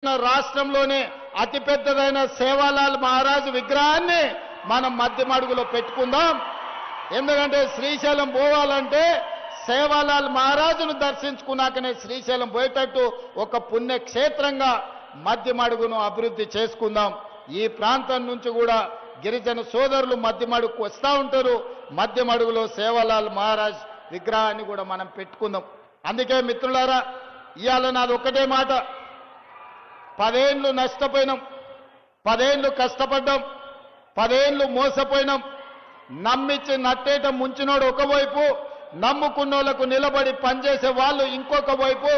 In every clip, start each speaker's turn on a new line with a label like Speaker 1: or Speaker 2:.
Speaker 1: రాష్ట్రంలోనే అతిపెద్దదైన సేవాలాల్ మహారాజ్ విగ్రహాన్ని మనం మధ్యమడుగులో పెట్టుకుందాం. ఎందుకంటే శ్రీశైలం పోవాలంటే సేవాలాల్ మహారాజును దర్శించుకున్నాకనే శ్రీశైలం పోయేటట్టు ఒక పుణ్యక్షేత్రంగా మధ్యమడుగును అభివృద్ధి చేసుకుందాం. ఈ ప్రాంతం నుంచి కూడా గిరిజన సోదరులు మధ్యమడుగుకు వస్తూ ఉంటారు. మధ్యమడుగులో సేవాలాల్ మహారాజ్ విగ్రహాన్ని కూడా మనం పెట్టుకుందాం. అందుకే మిత్రులారా, ఇవాళ నాది ఒకటే మాట, 10 ఏళ్ళు నష్టపోయినాం, 10 ఏళ్ళు కష్టపడ్డాం, 10 ఏళ్ళు మోసపోయినాం. నమ్మించి నట్టేట ముంచినోడు ఒకవైపు, నమ్ముకున్నోళ్లకు నిలబడి పనిచేసే వాళ్ళు ఇంకొక వైపు.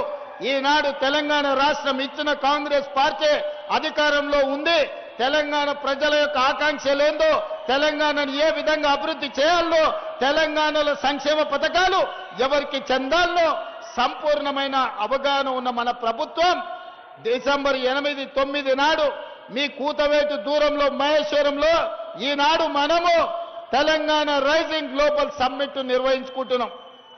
Speaker 1: ఈనాడు తెలంగాణ రాష్ట్రం ఇచ్చిన కాంగ్రెస్ పార్టీ అధికారంలో ఉంది. తెలంగాణ ప్రజల యొక్క ఆకాంక్షలేందో, తెలంగాణను ఏ విధంగా అభివృద్ధి చేయాలో, తెలంగాణలో సంక్షేమ పథకాలు ఎవరికి చెందాలో సంపూర్ణమైన అవగాహన ఉన్న మన ప్రభుత్వం డిసెంబర్ 8, 9 నాడు మీ కూతవేటు దూరంలో మహేశ్వరంలో ఈనాడు మనము తెలంగాణ రైజింగ్ గ్లోబల్ సమ్మిట్ నిర్వహించుకుంటున్నాం.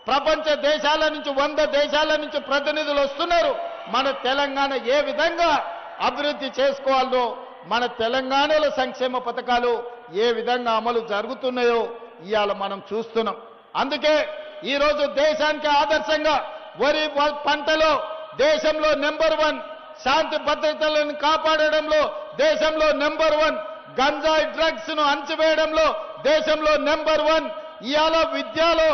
Speaker 1: ప్రపంచ దేశాల నుంచి 100 దేశాల నుంచి ప్రతినిధులు వస్తున్నారు. మన తెలంగాణ ఏ విధంగా అభివృద్ధి చేసుకోవాలో, మన తెలంగాణలో సంక్షేమ పథకాలు ఏ విధంగా అమలు జరుగుతున్నాయో ఇవాళ మనం చూస్తున్నాం. అందుకే ఈరోజు దేశానికి ఆదర్శంగా వరి పంటలో దేశంలో నెంబర్ 1, శాంతి భద్రతలను కాపాడడంలో దేశంలో నెంబర్ 1, గంజాయి డ్రగ్స్ ను అణచివేయడంలో దేశంలో నెంబర్ 1, ఇవాళ విద్యలో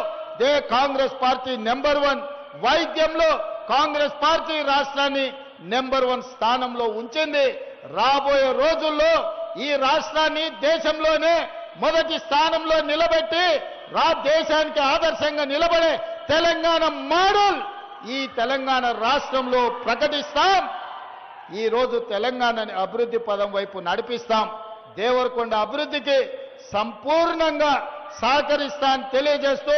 Speaker 1: కాంగ్రెస్ పార్టీ నెంబర్ 1, వైద్యంలో కాంగ్రెస్ పార్టీ రాష్ట్రాన్ని నెంబర్ 1 స్థానంలో ఉంచింది. రాబోయే రోజుల్లో ఈ రాష్ట్రాన్ని దేశంలోనే మొదటి స్థానంలో నిలబెట్టి దేశానికి ఆదర్శంగా నిలబడే తెలంగాణ మోడల్ ఈ తెలంగాణ రాష్ట్రంలో ప్రకటిస్తాం. ఈ రోజు తెలంగాణని అభివృద్ధి పదం వైపు నడిపిస్తాం. దేవరకొండ అభివృద్ధికి సంపూర్ణంగా సహకరిస్తానని తెలియజేస్తూ,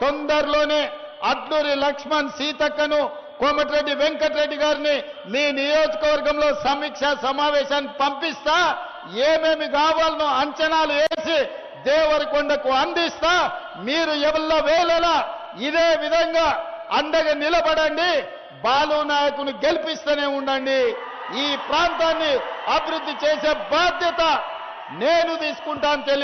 Speaker 1: తొందరలోనే అడ్లూరి లక్ష్మణ్ సీతక్కను, కోమటిరెడ్డి వెంకటరెడ్డి గారిని మీ నియోజకవర్గంలో సమీక్ష సమావేశాన్ని పంపిస్తా. ఏమేమి కావాలనో అంచనాలు వేసి దేవరకొండకు అందిస్తా. మీరు ఎవళ్ళ వేళలా ఇదే విధంగా అండగా నిలబడండి. బాలు నాయకుని గెలిపిస్తూనే ఉండండి. ఈ ప్రాంతాన్ని అభివృద్ధి చేసే బాధ్యత నేను తీసుకుంటాను తెలియ